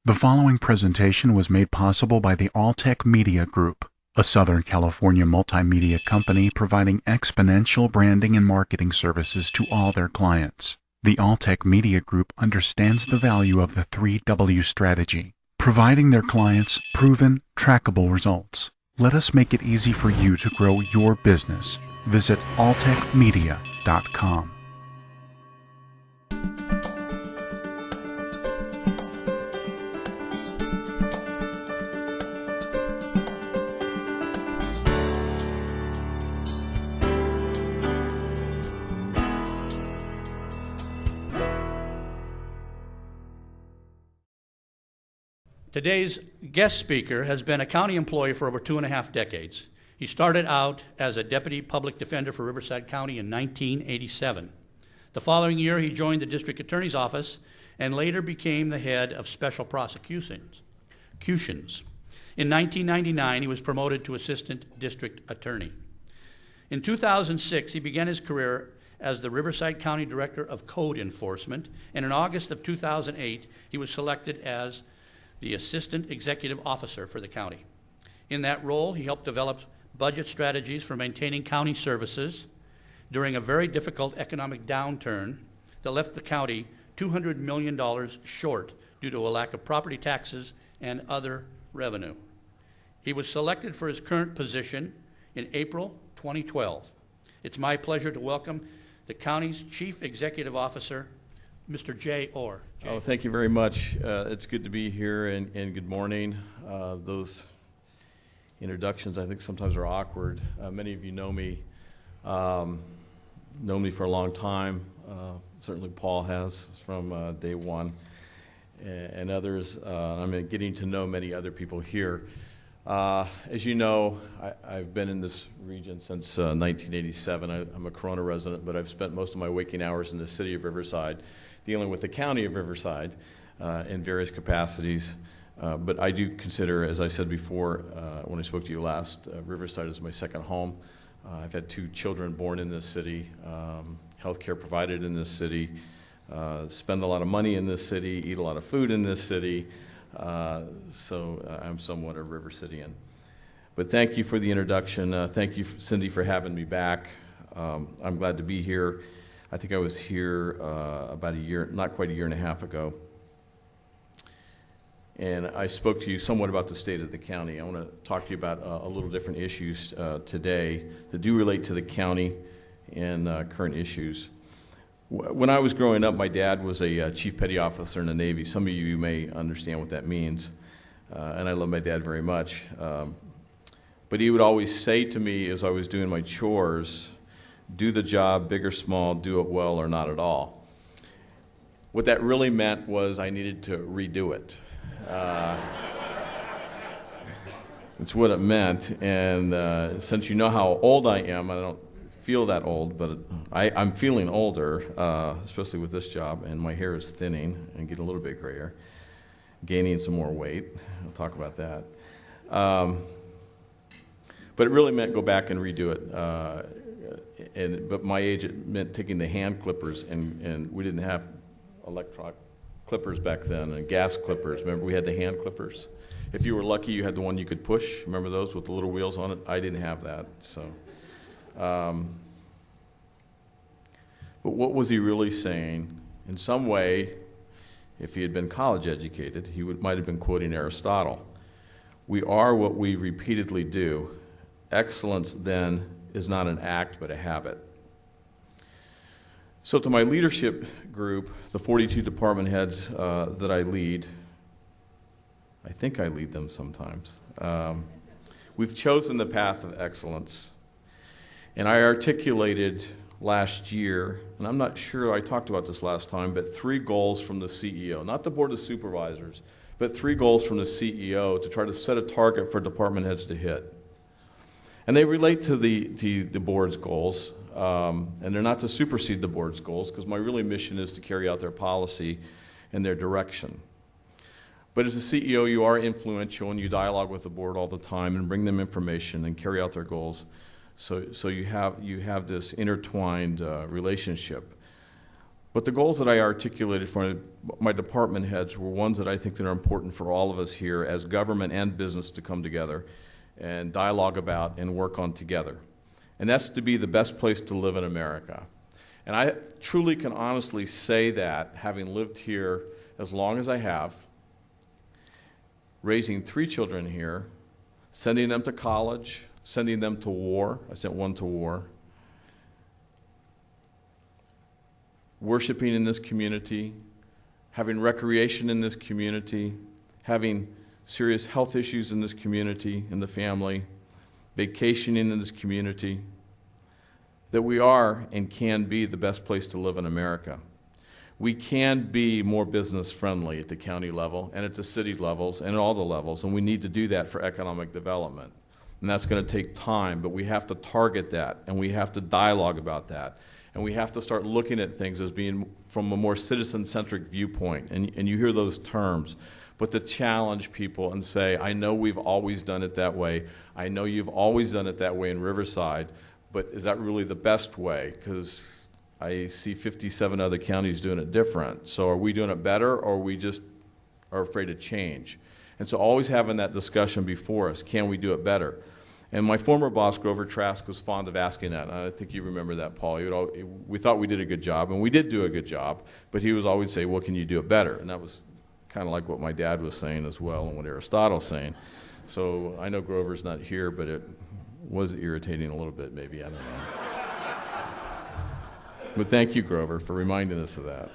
The following presentation was made possible by the Alltech Media Group, a Southern California multimedia company providing exponential branding and marketing services to all their clients. The Alltech Media Group understands the value of the 3W strategy, providing their clients proven, trackable results. Let us make it easy for you to grow your business. Visit alltechmedia.com. Today's guest speaker has been a county employee for over 2.5 decades. He started out as a deputy public defender for Riverside County in 1987. The following year, he joined the district attorney's office and later became the head of special prosecutions. In 1999, he was promoted to assistant district attorney. In 2006, he began his career as the Riverside County Director of Code Enforcement, and in August of 2008, he was selected as the Assistant Executive Officer for the county. In that role, he helped develop budget strategies for maintaining county services during a very difficult economic downturn that left the county $200 million short due to a lack of property taxes and other revenue. He was selected for his current position in April 2012. It's my pleasure to welcome the county's Chief Executive Officer, Mr. Jay Orr. Jay. Oh, thank you very much. It's good to be here, and good morning. Those introductions, I think, sometimes are awkward. Many of you know me for a long time. Certainly Paul has from day one, and others. I'm getting to know many other people here. As you know, I've been in this region since 1987. I'm a Corona resident, but I've spent most of my waking hours in the city of Riverside, dealing with the county of Riverside in various capacities. But I do consider, as I said before when I spoke to you last, Riverside is my second home. I've had 2 children born in this city, healthcare provided in this city, spend a lot of money in this city, eat a lot of food in this city. So I'm somewhat a River Cityan. But thank you for the introduction. Thank you, Cindy, for having me back. I'm glad to be here. I think I was here about a year, not quite a year and a half ago. And I spoke to you somewhat about the state of the county. I want to talk to you about a little different issues today that do relate to the county and current issues. When I was growing up, my dad was a chief petty officer in the Navy. Some of you may understand what that means, and I love my dad very much. But he would always say to me as I was doing my chores, do the job, big or small, do it well or not at all. What that really meant was I needed to redo it. That's what it meant, and since you know how old I am, I don't feel that old, but I'm feeling older, especially with this job, and my hair is thinning and getting a little bit grayer, gaining some more weight. I'll talk about that. But it really meant go back and redo it. But my age, it meant taking the hand clippers, and we didn't have electronic clippers back then, and gas clippers. Remember, we had the hand clippers. If you were lucky, you had the one you could push. Remember those with the little wheels on it? I didn't have that, so. But what was he really saying? In some way, if he had been college educated, he might have been quoting Aristotle. We are what we repeatedly do. Excellence, then, is not an act, but a habit. So to my leadership group, the 42 department heads that I lead, I think I lead them sometimes, we've chosen the path of excellence. And I articulated last year, and I'm not sure I talked about this last time, but 3 goals from the CEO, not the Board of Supervisors, but 3 goals from the CEO to try to set a target for department heads to hit. And they relate to the board's goals, and they're not to supersede the board's goals, because my really mission is to carry out their policy and their direction. But as a CEO, you are influential, and you dialogue with the board all the time and bring them information and carry out their goals. So you have this intertwined relationship. But the goals that I articulated for my department heads were ones that I think that are important for all of us here as government and business to come together and dialogue about and work on together. And that's to be the best place to live in America. And I truly can honestly say that, having lived here as long as I have, raising 3 children here, sending them to college, sending them to war. I sent one to war. Worshiping in this community, having recreation in this community, having serious health issues in this community, in the family, vacationing in this community, that we are and can be the best place to live in America. We can be more business friendly at the county level and at the city levels and at all the levels, and we need to do that for economic development. And that's going to take time, but we have to target that, and we have to dialogue about that. And we have to start looking at things as being from a more citizen-centric viewpoint. And you hear those terms. But to challenge people and say, I know we've always done it that way. I know you've always done it that way in Riverside. But is that really the best way? Because I see 57 other counties doing it different. So are we doing it better, or we just are afraid of change? And so always having that discussion before us, can we do it better? And my former boss, Grover Trask, was fond of asking that. And I think you remember that, Paul. We thought we did a good job, and we did do a good job, but he was always say, well, can you do it better? And that was kind of like what my dad was saying as well and what Aristotle's saying. So I know Grover's not here, but it was irritating a little bit, maybe. I don't know. But thank you, Grover, for reminding us of that.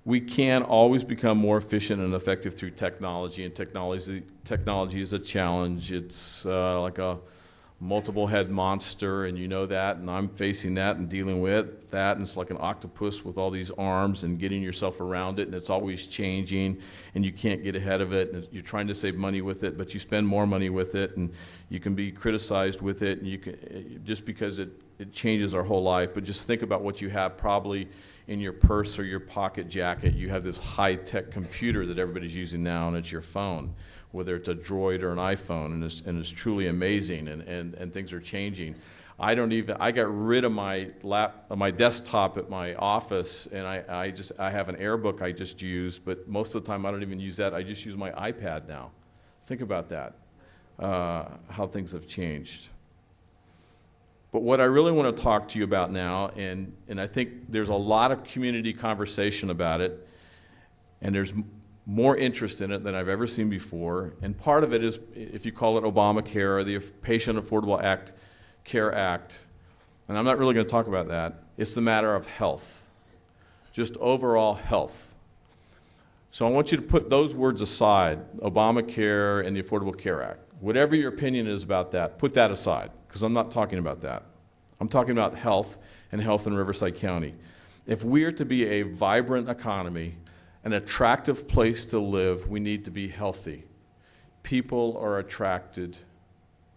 We can always become more efficient and effective through technology, and technology is a challenge. It's like a multiple head monster, and you know that, and I'm facing that and dealing with that, and it's like an octopus with all these arms and getting yourself around it, and it's always changing, and you can't get ahead of it, and you're trying to save money with it, but you spend more money with it, and you can be criticized with it, and you can, just because it changes our whole life. But just think about what you have probably in your purse or your pocket jacket. You have this high-tech computer that everybody's using now, and it's your phone, whether it's a Droid or an iPhone, and it's truly amazing, and things are changing. I got rid of my desktop at my office, and I have an AirBook I just use, but most of the time I don't even use that. I just use my iPad now. Think about that, how things have changed. But what I really want to talk to you about now, and I think there's a lot of community conversation about it, and there's more interest in it than I've ever seen before. And part of it is, if you call it Obamacare or the Patient Affordable Care Act, and I'm not really going to talk about that, it's the matter of health, just overall health. So I want you to put those words aside, Obamacare and the Affordable Care Act. Whatever your opinion is about that, put that aside, because I'm not talking about that. I'm talking about health and health in Riverside County. If we are to be a vibrant economy, an attractive place to live, we need to be healthy. People are attracted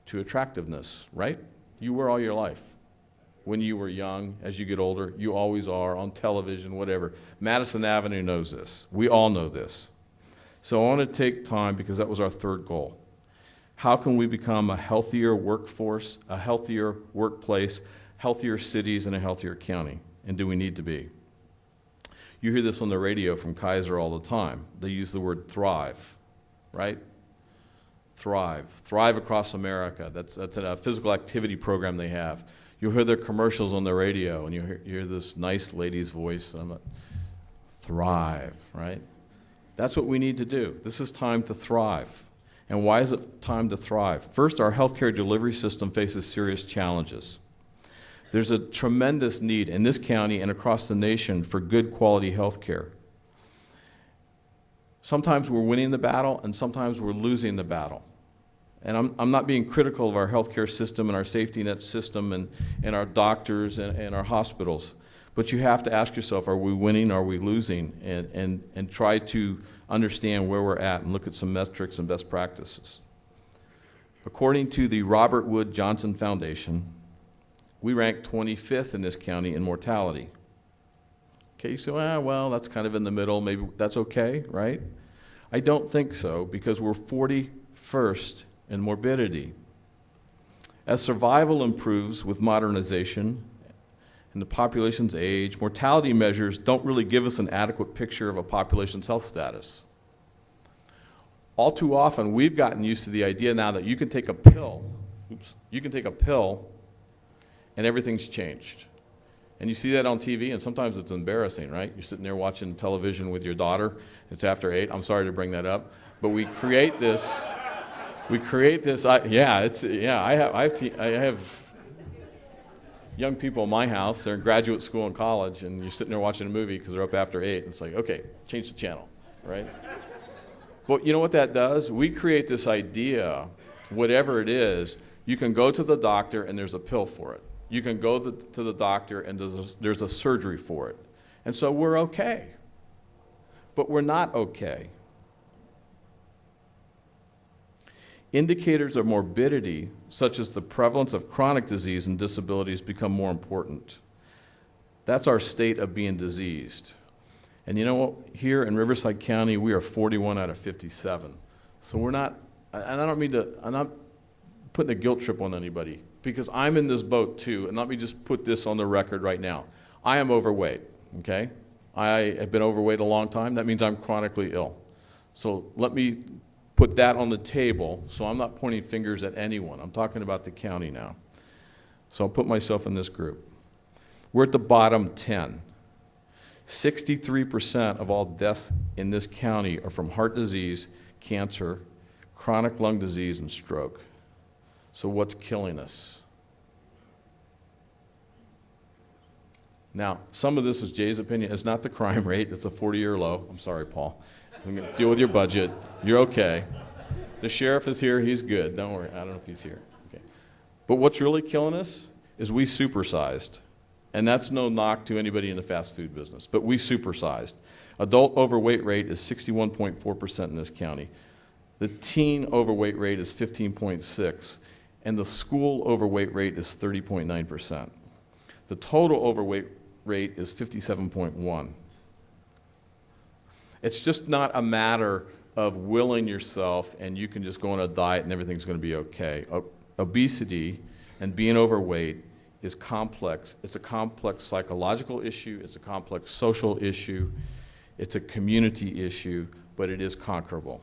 to attractiveness, right? You were all your life. When you were young, as you get older, you always are, on television, whatever. Madison Avenue knows this. We all know this. So I want to take time, because that was our third goal. How can we become a healthier workforce, a healthier workplace, healthier cities, and a healthier county? And do we need to be? You hear this on the radio from Kaiser all the time. They use the word thrive, right? Thrive. Thrive across America. That's a physical activity program they have. You'll hear their commercials on the radio, and you hear this nice lady's voice. Thrive, right? That's what we need to do. This is time to thrive. And why is it time to thrive? First, our healthcare delivery system faces serious challenges. There's a tremendous need in this county and across the nation for good quality health care. Sometimes we're winning the battle, and sometimes we're losing the battle. And I'm not being critical of our healthcare system and our safety net system and our doctors and our hospitals. But you have to ask yourself, are we winning, are we losing? And try to understand where we're at and look at some metrics and best practices. According to the Robert Wood Johnson Foundation, we rank 25th in this county in mortality. Okay, you say, well, that's kind of in the middle. Maybe that's okay, right? I don't think so, because we're 41st in morbidity. As survival improves with modernization and the population's age, mortality measures don't really give us an adequate picture of a population's health status. All too often, we've gotten used to the idea now that you can take a pill, and everything's changed. And you see that on TV, and sometimes it's embarrassing, right? You're sitting there watching television with your daughter. It's after 8. I'm sorry to bring that up. But we create this. I have young people in my house. They're in graduate school and college, and you're sitting there watching a movie because they're up after 8. And it's like, okay, change the channel, right? But you know what that does? We create this idea, whatever it is, you can go to the doctor and there's a pill for it. You can go to the doctor and there's a surgery for it. And so we're okay. But we're not okay. Indicators of morbidity, such as the prevalence of chronic disease and disabilities, become more important. That's our state of being diseased. And you know what? Here in Riverside County, we are 41 out of 57. So we're not, and I'm not putting a guilt trip on anybody, because I'm in this boat too, and let me just put this on the record right now. I am overweight, okay? I have been overweight a long time. That means I'm chronically ill. So let me put that on the table, so I'm not pointing fingers at anyone. I'm talking about the county now. So I'll put myself in this group. We're at the bottom 10. 63% of all deaths in this county are from heart disease, cancer, chronic lung disease, and stroke. So what's killing us? Now, some of this is Jay's opinion. It's not the crime rate. It's a 40-year low. I'm sorry, Paul. I'm going to deal with your budget. You're okay. The sheriff is here. He's good. Don't worry. I don't know if he's here. Okay. But what's really killing us is we supersized. And that's no knock to anybody in the fast food business, but we supersized. Adult overweight rate is 61.4% in this county. The teen overweight rate is 15.6%, and the school overweight rate is 30.9%. The total overweight rate is 57.1%. It's just not a matter of willing yourself and you can just go on a diet and everything's going to be okay. Obesity and being overweight is complex. It's a complex psychological issue. It's a complex social issue. It's a community issue, but it is conquerable.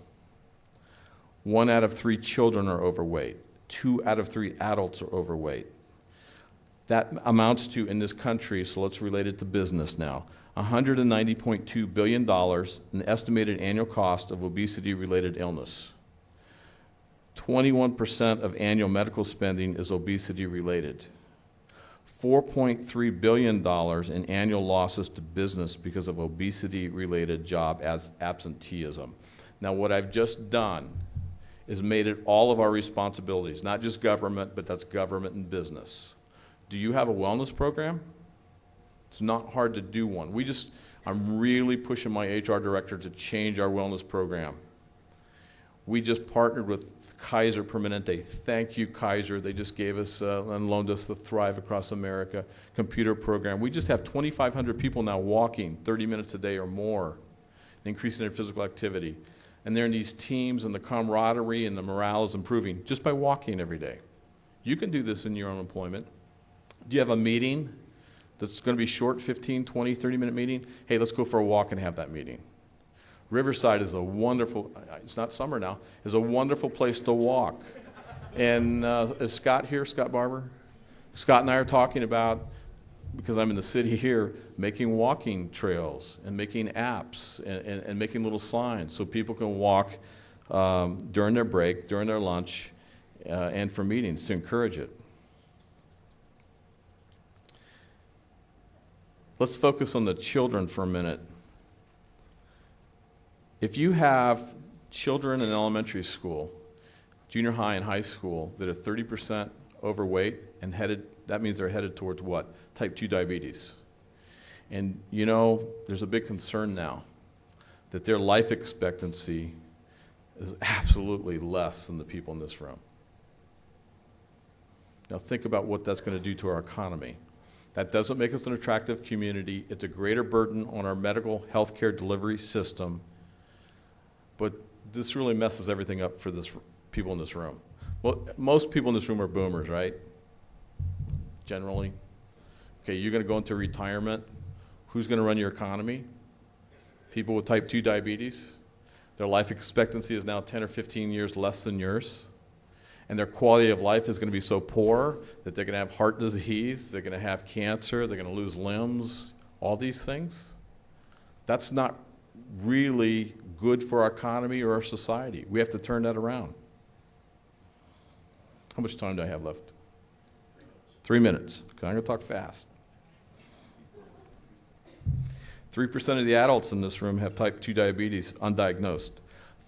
1 out of 3 children are overweight. 2 out of 3 adults are overweight. That amounts to, in this country, so let's relate it to business now, $190.2 billion in estimated annual cost of obesity-related illness. 21% of annual medical spending is obesity-related. $4.3 billion in annual losses to business because of obesity-related job absenteeism. Now, what I've just done is made it all of our responsibilities, not just government, but that's government and business. Do you have a wellness program? It's not hard to do one. I'm really pushing my HR director to change our wellness program. We just partnered with Kaiser Permanente. Thank you, Kaiser. They just gave us and loaned us the Thrive Across America computer program. We just have 2,500 people now walking 30 minutes a day or more, increasing their physical activity. And they're in these teams, and the camaraderie and the morale is improving just by walking every day. You can do this in your own employment. Do you have a meeting that's going to be short, 15, 20, 30-minute meeting? Hey, let's go for a walk and have that meeting. Riverside is a wonderful, it's not summer now, is a wonderful place to walk. And is Scott here, Scott Barber? Scott and I are talking about, because I'm in the city here, making walking trails and making apps and making little signs so people can walk during their break, during their lunch, and for meetings to encourage it. Let's focus on the children for a minute. If you have children in elementary school, junior high and high school that are 30% overweight and that means they're headed towards what? Type 2 diabetes. And you know, there's a big concern now that their life expectancy is absolutely less than the people in this room. Now think about what that's going to do to our economy. That doesn't make us an attractive community. It's a greater burden on our medical health care delivery system. But this really messes everything up for people in this room. Well, most people in this room are boomers, right? Generally. Okay, you're going to go into retirement. Who's going to run your economy? People with type 2 diabetes. Their life expectancy is now 10 or 15 years less than yours. And their quality of life is going to be so poor that they're going to have heart disease, they're going to have cancer, they're going to lose limbs, all these things. That's not really good for our economy or our society. We have to turn that around. How much time do I have left? 3 minutes. Okay, I'm going to talk fast. 3% of the adults in this room have type 2 diabetes undiagnosed.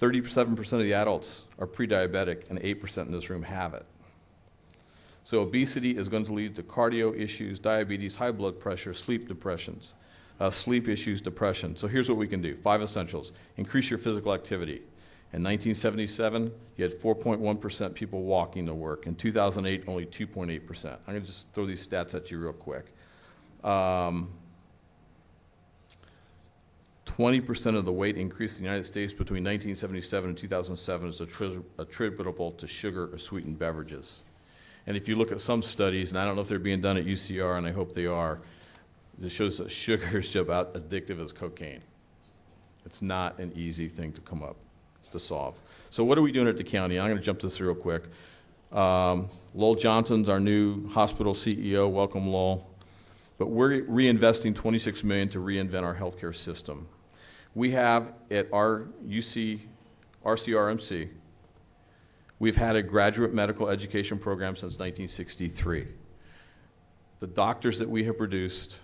37% of the adults are pre-diabetic, and 8% in this room have it. So obesity is going to lead to cardio issues, diabetes, high blood pressure, sleep issues, depression. So here's what we can do. 5 essentials. Increase your physical activity. In 1977, you had 4.1% people walking to work. In 2008, only 2.8%. I'm going to just throw these stats at you real quick. 20% of the weight increase in the United States between 1977 and 2007 is attributable to sugar or sweetened beverages. And if you look at some studies, and I don't know if they're being done at UCR, and I hope they are, it shows that sugar is just about as addictive as cocaine. It's not an easy thing to come up to solve. So what are we doing at the county? I'm going to jump to this real quick. Lowell Johnson's our new hospital CEO. Welcome, Lowell. But we're reinvesting $26 million to reinvent our healthcare system. We have at our RCRMC, we've had a graduate medical education program since 1963. The doctors that we have produced,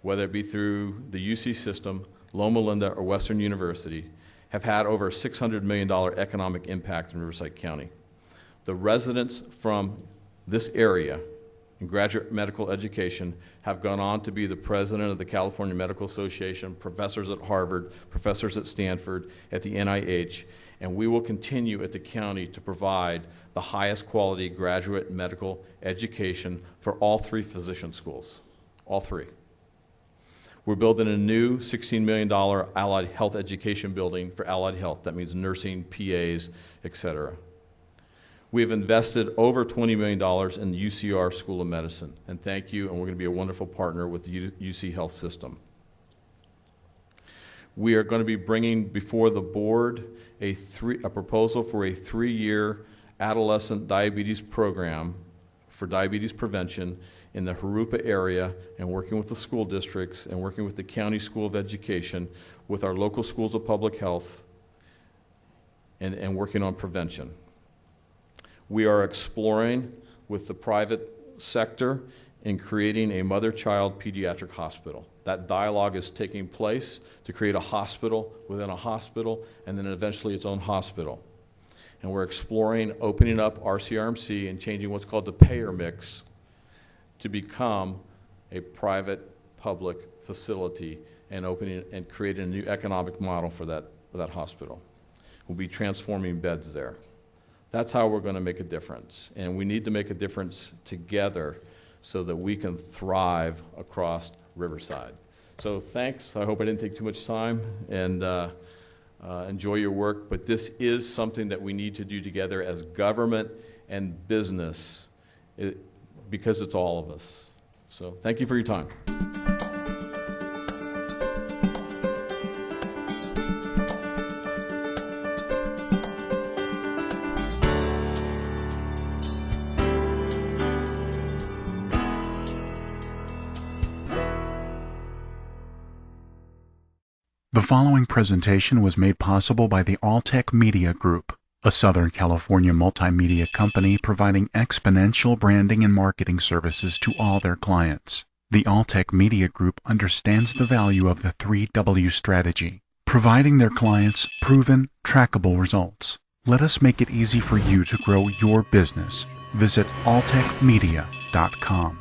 whether it be through the UC system, Loma Linda, or Western University, have had over a $600 million economic impact in Riverside County. The residents from this area in graduate medical education have gone on to be the president of the California Medical Association, professors at Harvard, professors at Stanford, at the NIH, and we will continue at the county to provide the highest quality graduate medical education for all 3 physician schools, all 3. We're building a new $16 million allied health education building for allied health. That means nursing, PAs, et cetera. We have invested over $20 million in the UCR School of Medicine, and thank you, and we're going to be a wonderful partner with the UC Health System. We are going to be bringing before the board a proposal for a 3-year adolescent diabetes program for diabetes prevention in the Jurupa area, and working with the school districts and working with the County School of Education, with our local schools of public health, and working on prevention. We are exploring with the private sector in creating a mother-child pediatric hospital. That dialogue is taking place to create a hospital within a hospital, and then eventually its own hospital. And we're exploring opening up RCRMC and changing what's called the payer mix to become a private-public facility, and opening and creating a new economic model for that hospital. We'll be transforming beds there. That's how we're going to make a difference. And we need to make a difference together so that we can thrive across Riverside. So thanks. I hope I didn't take too much time, and enjoy your work. But this is something that we need to do together as government and business, because it's all of us. So thank you for your time. The following presentation was made possible by the Alltech Media Group, a Southern California multimedia company providing exponential branding and marketing services to all their clients. The Alltech Media Group understands the value of the 3W strategy, providing their clients proven, trackable results. Let us make it easy for you to grow your business. Visit alltechmedia.com.